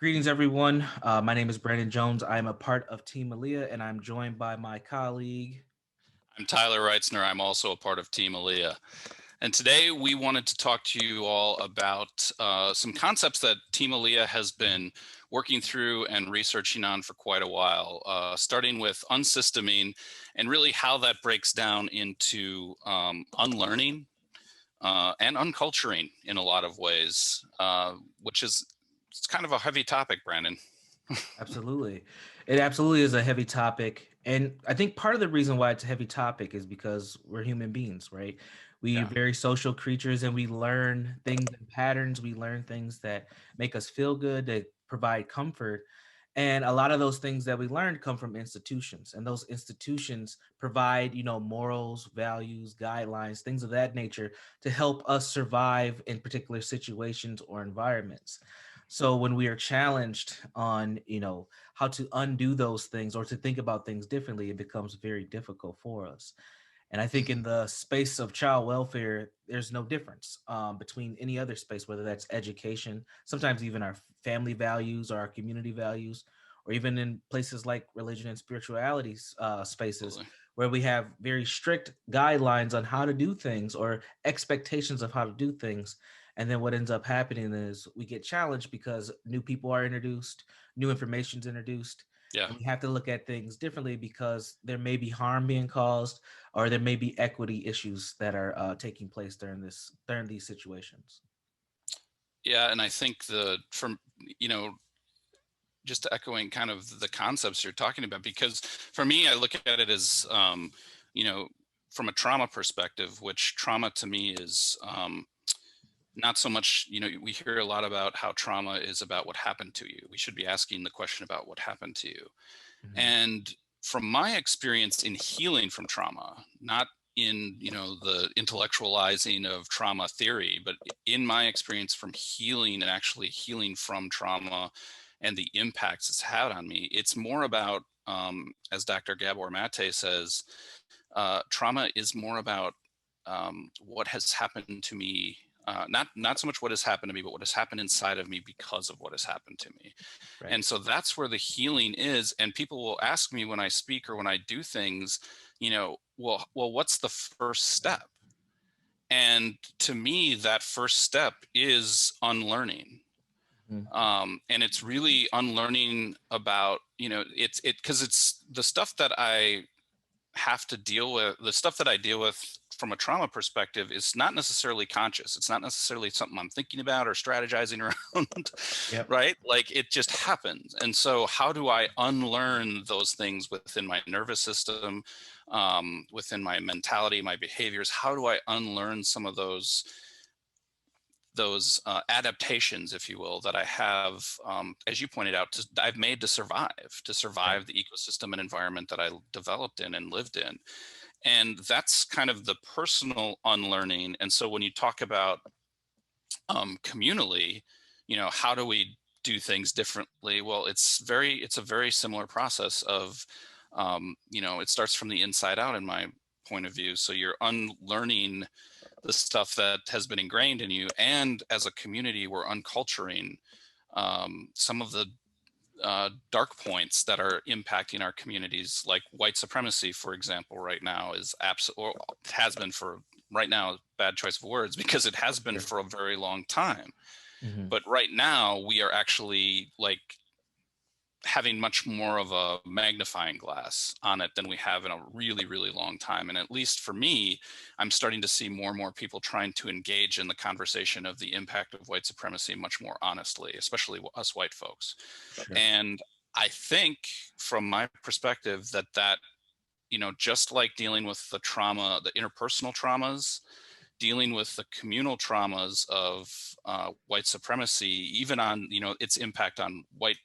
Greetings, everyone. My name is Brandon Jones. I am a part of Team Alia, and I'm joined by my colleague. I'm Tyler Reitzner. I'm also a part of Team Alia. And today we wanted to talk to you all about some concepts that Team Alia has been working through and researching on for quite a while, starting with unsysteming and really how that breaks down into unlearning and unculturing in a lot of ways, which is it's kind of a heavy topic, Brandon. Absolutely. It absolutely is a heavy topic. And I think part of the reason why it's a heavy topic is because we're human beings, right? We're Yeah, very social creatures and we learn things and patterns. We learn things that make us feel good, that provide comfort. And a lot of those things that we learned come from institutions. And those institutions provide, morals, values, guidelines, things of that nature to help us survive in particular situations or environments. So when we are challenged on, how to undo those things or to think about things differently, it becomes very difficult for us. And I think in the space of child welfare, there's no difference between any other space, whether that's education, sometimes even our family values or our community values, or even in places like religion and spirituality spaces, absolutely. where we have very strict guidelines on how to do things or expectations of how to do things. And then what ends up happening is we get challenged because new people are introduced, new information's introduced, Yeah. and we have to look at things differently because there may be harm being caused or there may be equity issues that are taking place during these situations. Yeah, and I think from you know just echoing kind of the concepts you're talking about, because for me, I look at it as, you know, from a trauma perspective, which trauma to me is not so much, we hear a lot about how trauma is about what happened to you. We should be asking the question about what happened to you. Mhm. And from my experience in healing from trauma, not in, the intellectualizing of trauma theory, but in my experience from healing and actually healing from trauma and the impacts it's had on me, it's more about, as Dr. Gabor Mate says, trauma is more about what has happened to me. Not so much what has happened to me, but what has happened inside of me because of what has happened to me. Right. And so that's where the healing is. And people will ask me when I speak or when I do things, well, what's the first step? And to me, that first step is unlearning. Mhm. And it's really unlearning about, because it's the stuff that I have to deal with, the stuff that I deal with from a trauma perspective is not necessarily conscious. It's not necessarily something I'm thinking about or strategizing around, Yep. right? Like it just happens. And so how do I unlearn those things within my nervous system, within my mentality, my behaviors? How do I unlearn some of those adaptations, if you will, that I have, as you pointed out, I've made to Right. survive the ecosystem and environment that I developed in and lived in. And that's kind of the personal unlearning. And so when you talk about communally, how do we do things differently? Well, it's a very similar process of, it starts from the inside out in my point of view. So you're unlearning the stuff that has been ingrained in you. And as a community, we're unculturing some of the dark points that are impacting our communities, like white supremacy, for example, right now is or has been for right now, bad choice of words, because it has been Sure. for a very long time. Mhm. But right now, we are actually like having much more of a magnifying glass on it than we have in a really, really long time. And at least for me, I'm starting to see more and more people trying to engage in the conversation of the impact of white supremacy much more honestly, especially us white folks. Sure. And I think from my perspective that, just like dealing with the trauma, the interpersonal traumas, dealing with the communal traumas of white supremacy, even on, its impact on white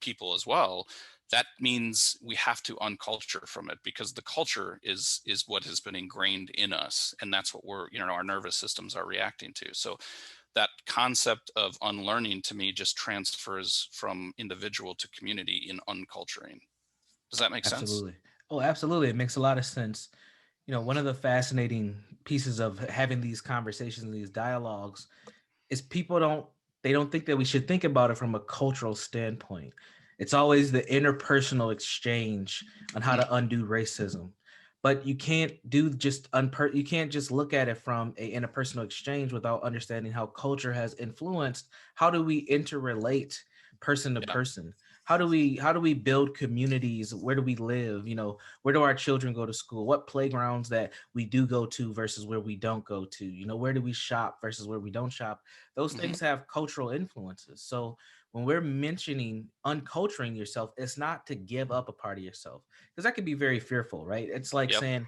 people as well, that means we have to unculture from it, because the culture is what has been ingrained in us, and that's what our nervous systems are reacting to. So that concept of unlearning to me just transfers from individual to community in unculturing. Does that make sense? Absolutely. Oh, absolutely. It makes a lot of sense. One of the fascinating pieces of having these conversations, these dialogues, is people don't they don't think that we should think about it from a cultural standpoint. It's always the interpersonal exchange on how to undo racism. But you can't do just you can't just look at it from a interpersonal exchange without understanding how culture has influenced how do we interrelate person to Yeah. person. How do we build communities? Where do we live? Where do our children go to school? What playgrounds that we do go to versus where we don't go to? Where do we shop versus where we don't shop? Those Hmm. things have cultural influences. So when we're mentioning unculturing yourself, it's not to give up a part of yourself, because that can be very fearful, right? It's like Yep. saying,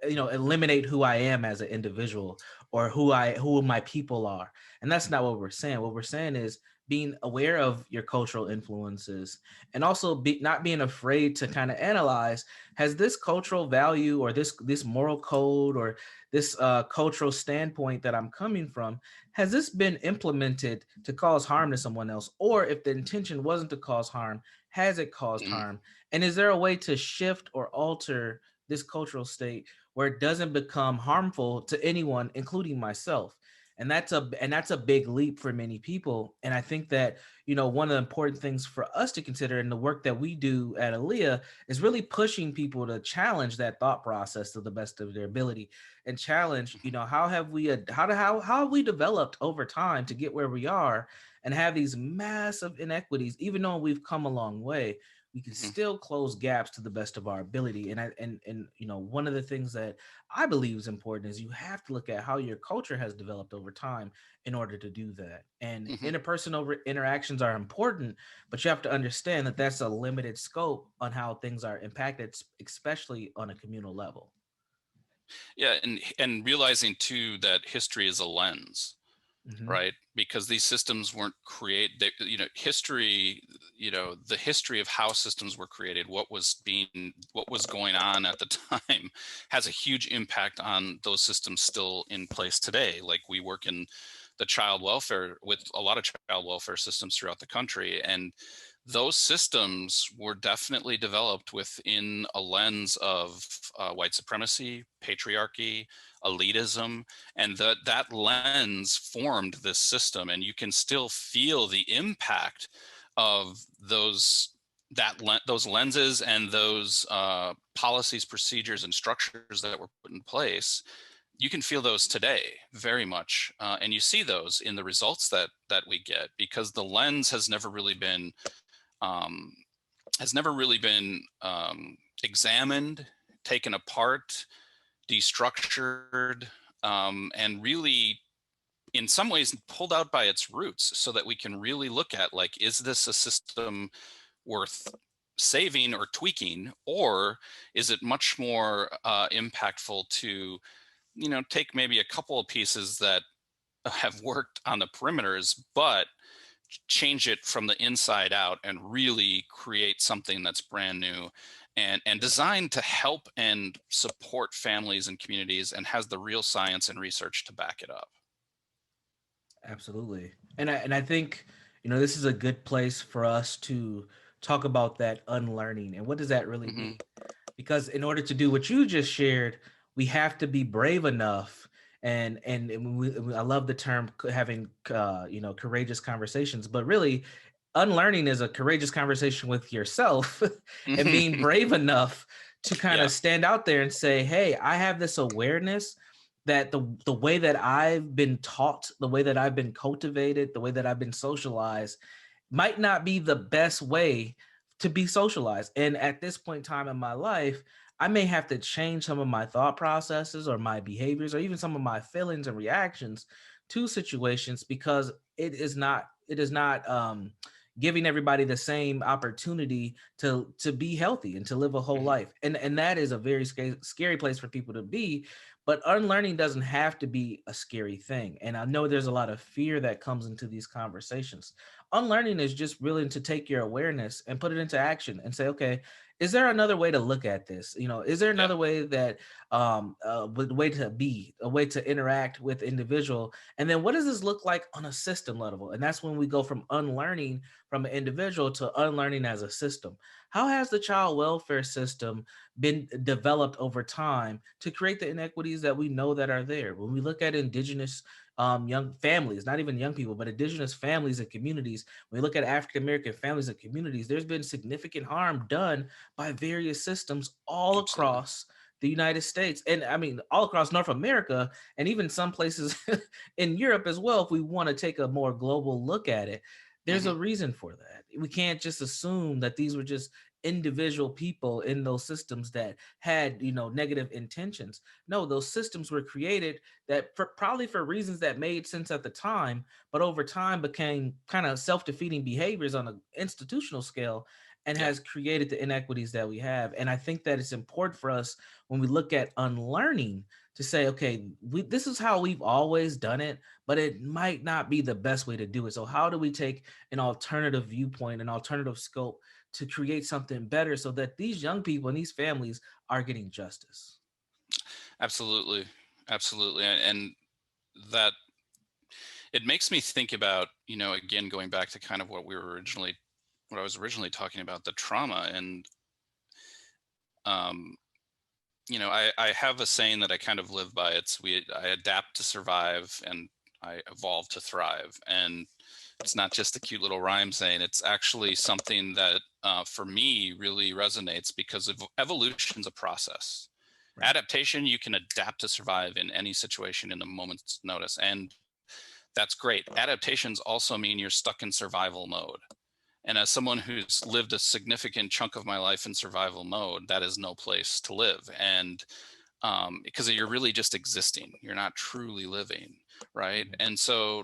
eliminate who I am as an individual, or who my people are. And that's not what we're saying. What we're saying is being aware of your cultural influences, and also not being afraid to kind of analyze, has this cultural value, or this moral code, or this cultural standpoint that I'm coming from, has this been implemented to cause harm to someone else? Or if the intention wasn't to cause harm, has it caused Hmm. harm? And is there a way to shift or alter this cultural state where it doesn't become harmful to anyone, including myself? And that's a big leap for many people. And I think that, one of the important things for us to consider in the work that we do at Alia is really pushing people to challenge that thought process to the best of their ability, and challenge, how have we how have we developed over time to get where we are, and have these massive inequities. Even though we've come a long way, we can Hmm. still close gaps to the best of our ability. And one of the things that I believe is important is you have to look at how your culture has developed over time in order to do that. And Hmm. interpersonal interactions are important, but you have to understand that that's a limited scope on how things are impacted, especially on a communal level. Yeah, and realizing too that history is a lens, Hmm. right? Because these systems weren't created, history, the history of how systems were created, what was going on at the time, has a huge impact on those systems still in place today. Like, we work in the child welfare, with a lot of child welfare systems throughout the country, and those systems were definitely developed within a lens of white supremacy, patriarchy, elitism, and that lens formed this system. And you can still feel the impact of those lenses and those policies, procedures, and structures that were put in place. You can feel those today very much, and you see those in the results that we get, because the lens um, has never really been examined, taken apart, destructured, and really, in some ways, pulled out by its roots, so that we can really look at, like, is this a system worth saving or tweaking, or is it much more impactful to, take maybe a couple of pieces that have worked on the perimeters, but change it from the inside out and really create something that's brand new, and designed to help and support families and communities, and has the real science and research to back it up. Absolutely. And I think, this is a good place for us to talk about that unlearning and what does that really Hmm. mean? Because in order to do what you just shared, we have to be brave enough. I love the term having courageous conversations, but really unlearning is a courageous conversation with yourself and being brave enough to kind Yeah. of stand out there and say, hey, I have this awareness that the way that I've been taught, the way that I've been cultivated, the way that I've been socialized might not be the best way to be socialized. And at this point in time in my life, I may have to change some of my thought processes or my behaviors or even some of my feelings and reactions to situations, because it is not giving everybody the same opportunity to be healthy and to live a whole Hmm. life. And that is a very scary place for people to be. But unlearning doesn't have to be a scary thing. And I know there's a lot of fear that comes into these conversations. Unlearning is just willing to take your awareness and put it into action and say, okay, is there another way to look at this? Is there Yeah. another way that way to be, a way to interact with individual? And then what does this look like on a system level? And that's when we go from unlearning from an individual to unlearning as a system. How has the child welfare system been developed over time to create the inequities that we know that are there? When we look at indigenous young families, not even young people, but indigenous families and communities, when we look at African American families and communities, there's been significant harm done by various systems all Absolutely. across the United States, and I mean all across North America, and even some places in Europe as well. If we want to take a more global look at it, there's Hmm. a reason for that. We can't just assume that these were just individual people in those systems that had, negative intentions. No, those systems were created that probably for reasons that made sense at the time, but over time became kind of self-defeating behaviors on an institutional scale, and Yeah. has created the inequities that we have. And I think that it's important for us when we look at unlearning to say, okay, this is how we've always done it, but it might not be the best way to do it. So how do we take an alternative viewpoint, an alternative scope to create something better so that these young people and these families are getting justice? Absolutely. Absolutely. And that, it makes me think about, again, going back to kind of what I was originally talking about, the trauma. And, um, I have a saying that I kind of live by. I adapt to survive and I evolve to thrive. And it's not just a cute little rhyme saying, it's actually something that, for me, really resonates, because of evolution's a process. Right. Adaptation, you can adapt to survive in any situation in a moment's notice. And that's great. Adaptations also mean you're stuck in survival mode. And as someone who's lived a significant chunk of my life in survival mode, that is no place to live. And because you're really just existing, you're not truly living, right? Mhm. And so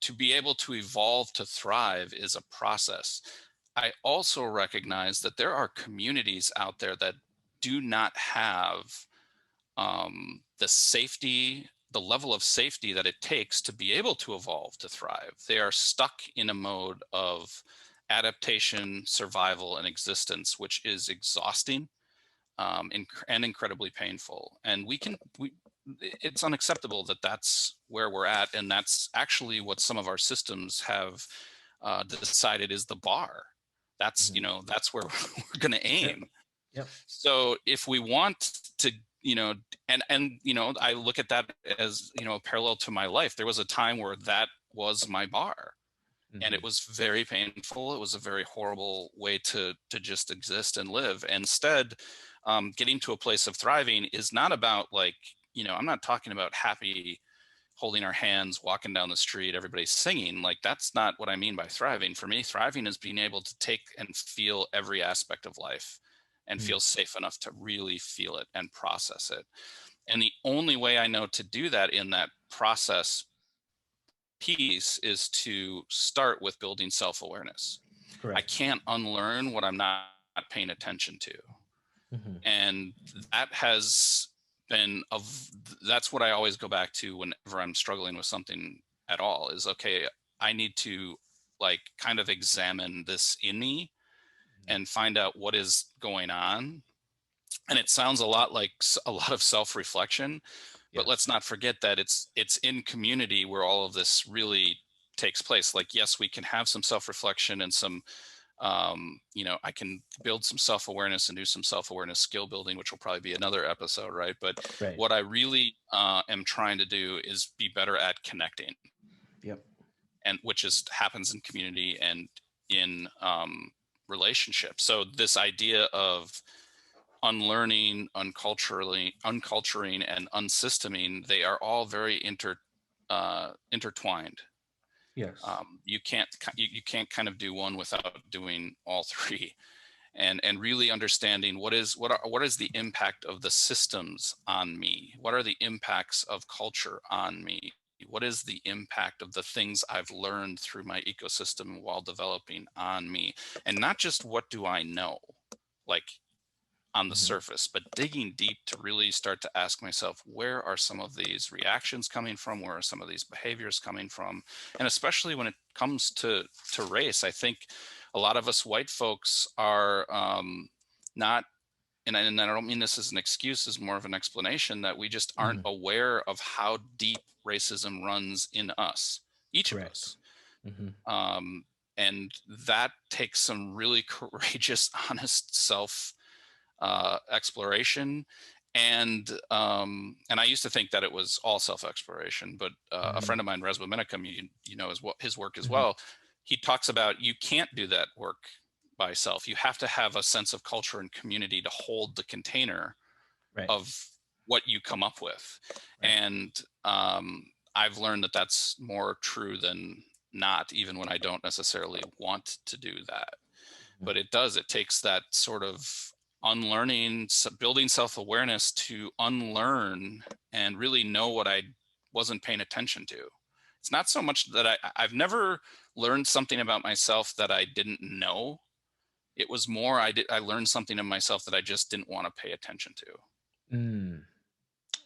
to be able to evolve to thrive is a process. I also recognize that there are communities out there that do not have the level of safety that it takes to be able to evolve to thrive. They are stuck in a mode of adaptation, survival, and existence, which is exhausting, and incredibly painful. And it's unacceptable that that's where we're at, and that's actually what some of our systems have decided is the bar. Mhm. That's where we're going to Yep. aim. Yep. So if we want to, I look at that as, a parallel to my life. There was a time where that was my bar, and it Mhm. was very painful. It was a very horrible way to just exist and live. And instead, getting to a place of thriving is not about, like, I'm not talking about happy, holding our hands, walking down the street, everybody's singing. Like, that's not what I mean by thriving. For me, thriving is being able to take and feel every aspect of life and Mm. feel safe enough to really feel it and process it. And the only way I know to do that in that process piece is to start with building self-awareness. I Correct. can't unlearn what I'm not paying attention to. Mhm. And that has been of that's what I always go back to whenever I'm struggling with something at all, is, okay, I need to, like, kind of examine this in me Mhm. and find out what is going on. And it sounds a lot like a lot of self-reflection, but let's Yes. not forget that it's in community where all of this really takes place. Like, yes, we can have some self-reflection and some, I can build some self-awareness and do some self-awareness skill building, which will probably be another episode, right? But Right. what I really am trying to do is be better at connecting, Yep. and which is happens in community and in relationships. So this idea of unlearning, unculturing, and unsysteming, they are all very intertwined. Yes. You can't kind of do one without doing all three. And really understanding what is the impact of the systems on me, what are the impacts of culture on me, what is the impact of the things I've learned through my ecosystem while developing on me, and not just what do I know, like, on the Mhm. surface, but digging deep to really start to ask myself, where are some of these reactions coming from? Where are some of these behaviors coming from? And especially when it comes to race, I think a lot of us white folks are not, and I don't mean this as an excuse, as more of an explanation, that we just aren't Mhm. aware of how deep racism runs in us, each of Correct. us. Mhm. and that takes some really courageous, honest self exploration. And I used to think that it was all self exploration, but a Mm-hmm. friend of mine, Resbo Minicum, you know, his work as Mm-hmm. well. He talks about you can't do that work by self. You have to have a sense of culture and community to hold the container Right. of what you come up with. Right. And I've learned that that's more true than not, even when I don't necessarily want to do that. But it does, it takes that sort of unlearning, building self-awareness to unlearn and really know what I wasn't paying attention to. It's not so much that I've never learned something about myself that I didn't know. It was more I learned something of myself that I just didn't want to pay attention to. Mm.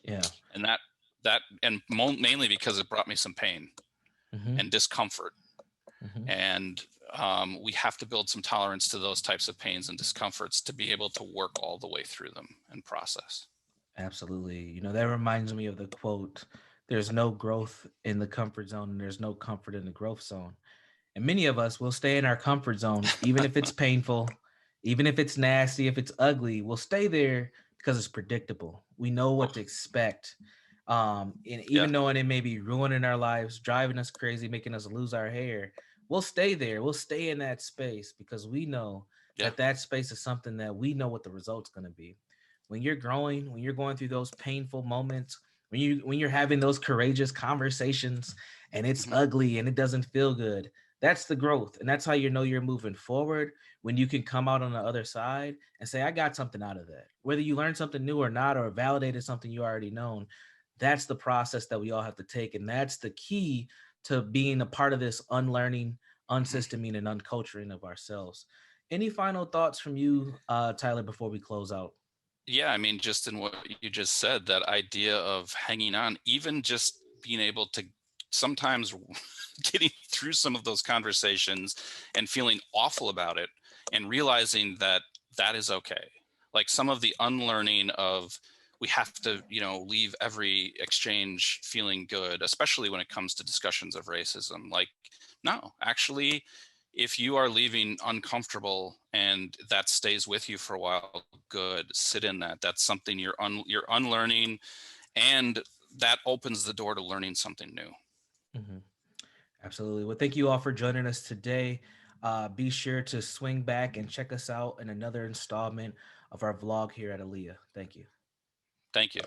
Yeah. And mainly because it brought me some pain Mm-hmm. and discomfort. Mm-hmm. And we have to build some tolerance to those types of pains and discomforts to be able to work all the way through them and process. Absolutely. You know, that reminds me of the quote, there's no growth in the comfort zone and there's no comfort in the growth zone. And many of us will stay in our comfort zone, even if it's painful, even if it's nasty, if it's ugly, we'll stay there because it's predictable. We know Oh, what to expect. And yeah, even knowing it may be ruining our lives, driving us crazy, making us lose our hair, we'll stay there. We'll stay in that space because we know yeah, that that space is something that we know what the result's going to be. When you're growing, when you're going through those painful moments, when you're having those courageous conversations and it's hmm, ugly and it doesn't feel good, that's the growth. And that's how you know you're moving forward, when you can come out on the other side and say, I got something out of that. Whether you learned something new or not, or validated something you already known, that's the process that we all have to take. And that's the key to being a part of this unlearning, hmm. unsysteming, and unculturing of ourselves. Any final thoughts from you, Tyler, before we close out? Yeah, I mean, just in what you just said, that idea of hanging on, even just being able to sometimes getting through some of those conversations and feeling awful about it and realizing that that is okay. Like some of the unlearning of we have to, you know, leave every exchange feeling good, especially when it comes to discussions of racism. Like, no, actually, if you are leaving uncomfortable and that stays with you for a while, good, sit in that. That's something you're unlearning, and that opens the door to learning something new. Mhm. Absolutely. Well, thank you all for joining us today. Be sure to swing back and check us out in another installment of our vlog here at Alia. Thank you. Thank you.